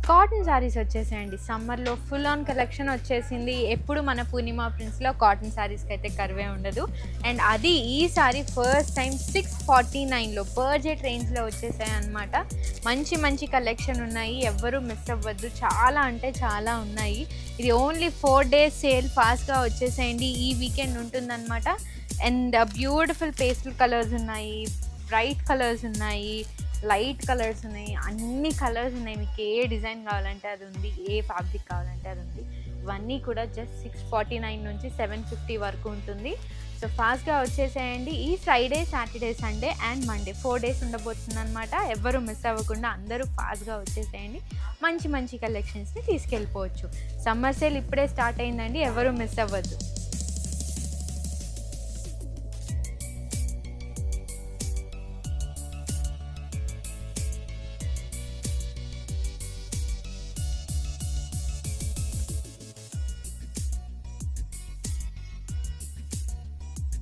Cotton saris వచ్చేసాయండి. సమ్మర్లో full on collection వచ్చేసింది. ఎప్పుడు మన పూర్ణిమ ప్రింట్స్లో కాటన్ శారీస్కి అయితే కరువే ఉండదు. అండ్ అది ఈ సారీ ఫస్ట్ టైం 649లో బడ్జెట్ రేంజ్లో వచ్చేసాయి అనమాట. మంచి మంచి కలెక్షన్ ఉన్నాయి, ఎవ్వరూ మిస్ అవ్వద్దు. చాలా అంటే చాలా ఉన్నాయి. ఇది ఓన్లీ 4 days సేల్, ఫాస్ట్గా వచ్చేసేయండి. ఈ వీకెండ్ ఉంటుందన్నమాట. అండ్ బ్యూటిఫుల్ పేస్టల్ కలర్స్ ఉన్నాయి, బ్రైట్ కలర్స్ ఉన్నాయి, లైట్ కలర్స్ ఉన్నాయి, అన్ని కలర్స్ ఉన్నాయి. మీకు ఏ డిజైన్ కావాలంటే అది ఉంది, ఏ ఫ్యాబ్రిక్ కావాలంటే అది ఉంది. ఇవన్నీ కూడా జస్ట్ 649 నుంచి 750 వరకు ఉంటుంది. సో ఫాస్ట్గా వచ్చేసేయండి. ఈ Friday, Saturday, Sunday and Monday 4 days ఉండబోతుంది అనమాట. ఎవ్వరూ మిస్ అవ్వకుండా అందరూ ఫాస్ట్గా వచ్చేసేయండి. మంచి మంచి కలెక్షన్స్ని తీసుకెళ్ళిపోవచ్చు. సమ్మర్ సేల్ ఇప్పుడే స్టార్ట్ అయిందండి, ఎవరు మిస్ అవ్వద్దు.